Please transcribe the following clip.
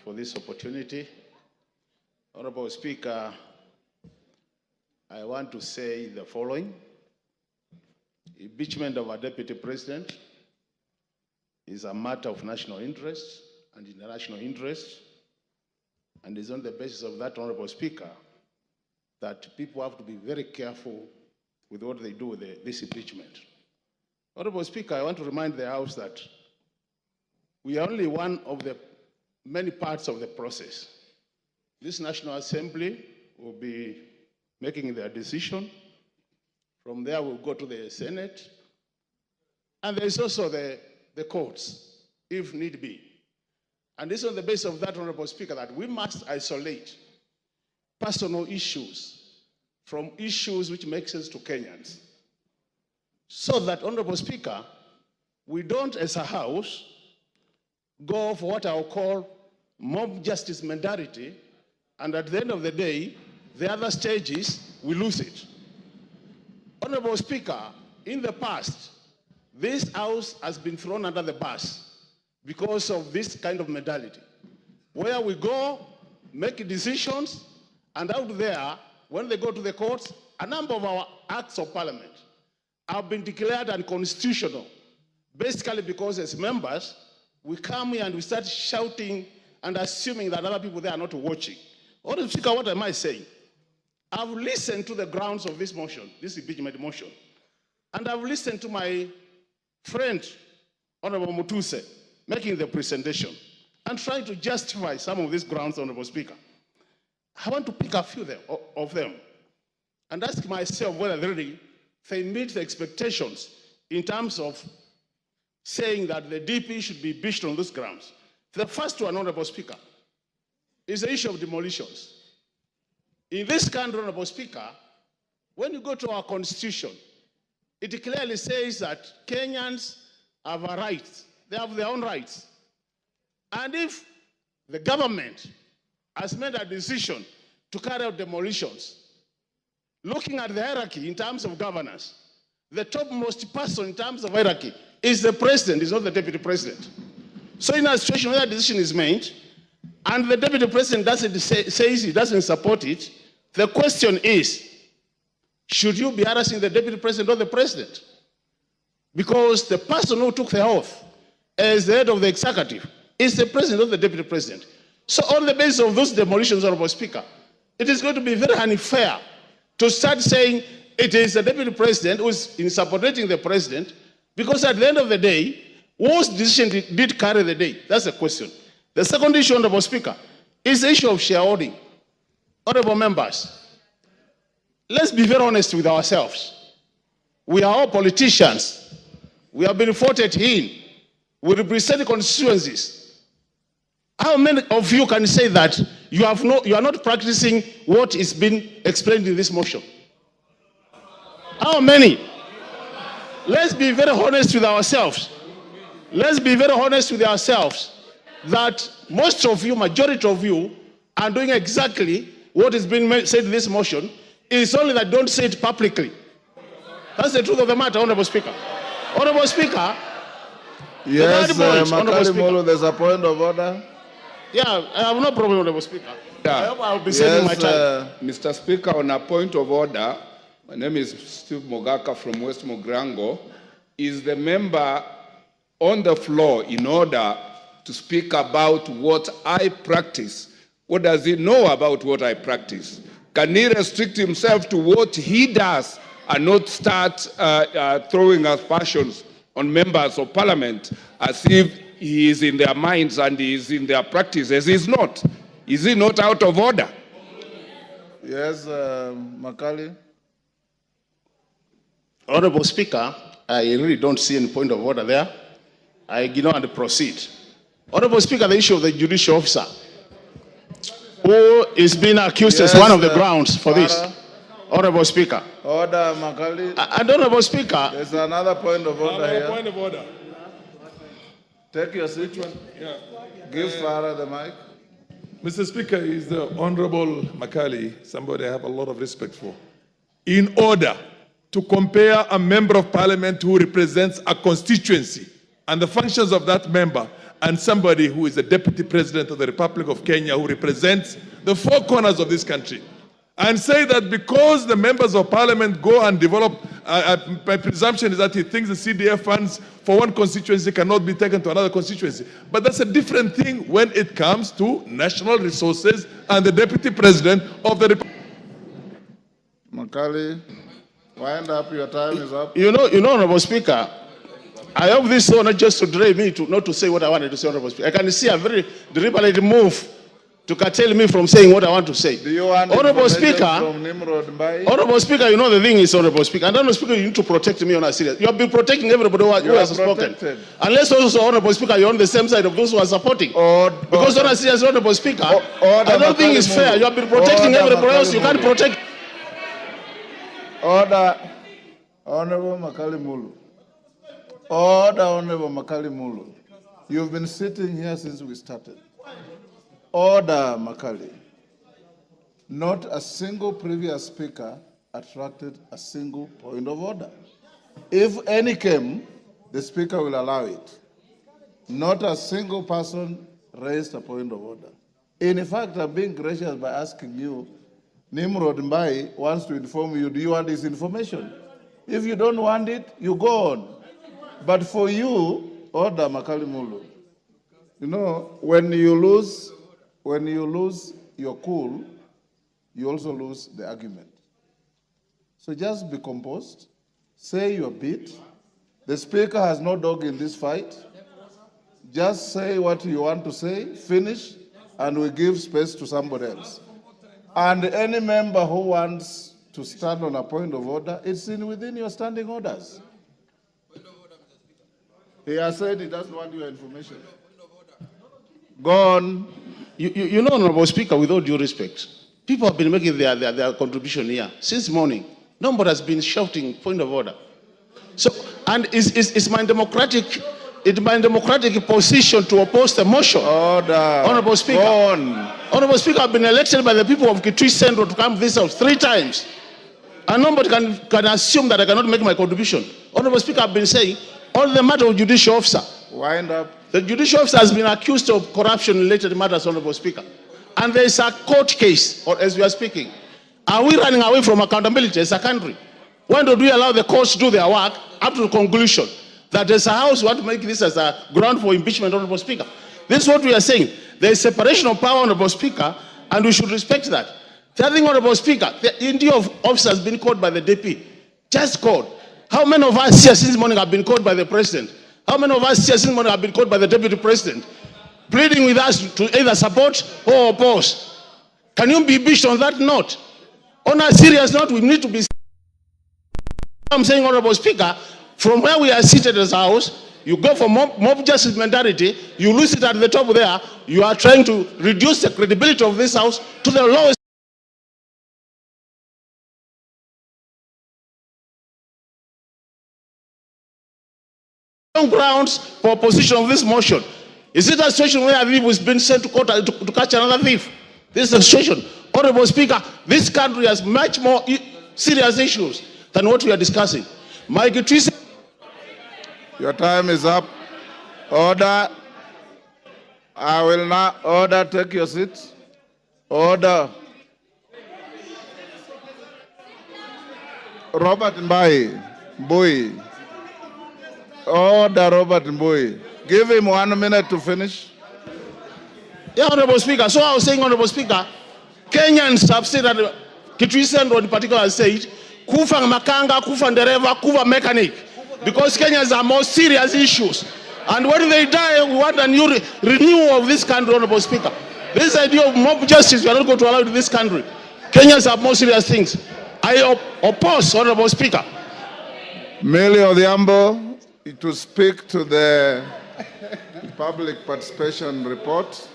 for this opportunity. Honorable Speaker, I want to say the following. Impeachment of a deputy president is a matter of national interest and international interest, and it's on the basis of that, Honorable Speaker, that people have to be very careful with what they do with this impeachment. Honorable Speaker, I want to remind the House that we are only one of the many parts of the process. This National Assembly will be making their decision. From there, we'll go to the Senate. And there's also the courts, if need be. And it's on the basis of that, Honorable Speaker, that we must isolate personal issues from issues which make sense to Kenyans. So that, Honorable Speaker, we don't, as a House, go for what I'll call mob justice mentality, and at the end of the day, the other stages, we lose it. Honorable Speaker, in the past, this House has been thrown under the bus because of this kind of mentality, where we go, make decisions, and out there, when they go to the courts, a number of our acts of parliament have been declared unconstitutional, basically because as members, we come here and we start shouting and assuming that other people there are not watching. Honorable Speaker, what am I saying? I've listened to the grounds of this motion, this impeachment motion, and I've listened to my friend, Honorable Mutuse, making the presentation and trying to justify some of these grounds, Honorable Speaker. I want to pick a few of them and ask myself whether they meet the expectations in terms of saying that the DP should be impeached on those grounds. The first one, Honorable Speaker, is the issue of demolitions. In this country, Honorable Speaker, when you go to our constitution, it clearly says that Kenyans have a right. They have their own rights. And if the government has made a decision to carry out demolitions, looking at the hierarchy in terms of governance, the topmost person in terms of hierarchy is the president, is not the deputy president. So in a situation where a decision is made, and the deputy president says he doesn't support it, the question is, should you be harassing the deputy president or the president? Because the person who took the oath as the head of the executive is the president or the deputy president. So on the basis of those demolitions, Honorable Speaker, it is going to be very unfair to start saying it is the deputy president who is in supporting the president, because at the end of the day, whose decision did carry the day? That's the question. The second issue, Honorable Speaker, is the issue of shareholding. Honorable members, let's be very honest with ourselves. We are all politicians. We have been voted in. We represent constituencies. How many of you can say that you are not practicing what is being explained in this motion? How many? Let's be very honest with ourselves. Let's be very honest with ourselves that most of you, majority of you, are doing exactly what is being said in this motion. It's only that don't say it publicly. That's the truth of the matter, Honorable Speaker. Honorable Speaker. Yes, Makali, Mulu, there's a point of order. Yeah, I have no problem, Honorable Speaker. Yeah. I hope I'll be saving my time. Mr. Speaker, on a point of order, my name is Steve Mogaka from West Mogrango. Is the member on the floor in order to speak about what I practice? What does he know about what I practice? Can he restrict himself to what he does and not start throwing aspersions on members of parliament as if he is in their minds and he is in their practices? He's not. Is he not out of order? Yes, Makali. Honorable Speaker, I really don't see any point of order there. I ignore and proceed. Honorable Speaker, the issue of the judicial officer who is being accused as one of the grounds for this. Honorable Speaker. Order, Makali. And Honorable Speaker. There's another point of order here. Point of order. Take your seat. Yeah. Give Farah the mic. Mr. Speaker, is the Honorable Makali, somebody I have a lot of respect for. In order to compare a member of parliament who represents a constituency and the functions of that member, and somebody who is the Deputy President of the Republic of Kenya who represents the four corners of this country, and say that because the members of parliament go and develop, my presumption is that he thinks the CDF funds for one constituency cannot be taken to another constituency. But that's a different thing when it comes to national resources and the Deputy President of the Republic. Makali, wind up, your time is up. You know, Honorable Speaker, I have this so not just to delay me not to say what I wanted to say, Honorable Speaker. I can see a very deliberate move to curtail me from saying what I want to say. Do you want Honorable Speaker, from Nimrod Mbai? Honorable Speaker, you know the thing is, Honorable Speaker, and Honorable Speaker, you need to protect me on a serious. You have been protecting everybody who has spoken. Unless also, Honorable Speaker, you're on the same side of those who are supporting. Because on a serious, Honorable Speaker, I don't think it's fair. You have been protecting everybody else. You can't protect. Order, Honorable Makali Mulu. Order, Honorable Makali Mulu. You've been sitting here since we started. Order, Makali. Not a single previous speaker attracted a single point of order. If any came, the speaker will allow it. Not a single person raised a point of order. In fact, I'm being gracious by asking you, Nimrod Mbai wants to inform you, do you want this information? If you don't want it, you go on. But for you, order, Makali Mulu. You know, when you lose your cool, you also lose the argument. So just be composed, say your bit. The speaker has no dog in this fight. Just say what you want to say, finish, and we give space to somebody else. And any member who wants to stand on a point of order, it's within your standing orders. He has said he doesn't want your information. Go on. You know, Honorable Speaker, with all due respect, people have been making their contribution here since morning. Nobody has been shouting point of order. So, and it's my democratic position to oppose the motion. Order. Honorable Speaker. Go on. Honorable Speaker, I've been elected by the people of Kitui Central to come to this house 3 times. And nobody can assume that I cannot make my contribution. Honorable Speaker, I've been saying, on the matter of judicial officer. Wind up. The judicial officer has been accused of corruption-related matters, Honorable Speaker. And there is a court case, or as we are speaking. Are we running away from accountability as a country? When do we allow the courts to do their work up to the conclusion that as a house we want to make this as a ground for impeachment, Honorable Speaker? This is what we are saying. There is separation of power, Honorable Speaker, and we should respect that. The other thing, Honorable Speaker, the India of officers has been called by the DP. Just called. How many of us here since morning have been called by the President? How many of us here since morning have been called by the Deputy President, pleading with us to either support or oppose? Can you be impeached on that note? On a serious note, we need to be. I'm saying, Honorable Speaker, from where we are seated as a house, you go for mob justice mentality, you lose it at the top there, you are trying to reduce the credibility of this house to the lowest grounds for opposition of this motion. Is it a situation where a thief was being sent to court to catch another thief? This is a situation. Honorable Speaker, this country has much more serious issues than what we are discussing. My Gachagua. Your time is up. Order. I will now order. Take your seats. Order. Robert Mbai. Boy. Order, Robert Mbui. Give him 1 minute to finish. Yeah, Honorable Speaker. So I was saying, Honorable Speaker, Kenyans have said that Kitui Central in particular has said, kufa makanga, kufa ndereva, kufa mechanic. Because Kenyans are more serious issues. And when they die, we want a new renewal of this country, Honorable Speaker. This idea of mob justice, we are not going to allow it in this country. Kenyans have more serious things. I oppose, Honorable Speaker. Mele Odhiambo to speak to the public participation report.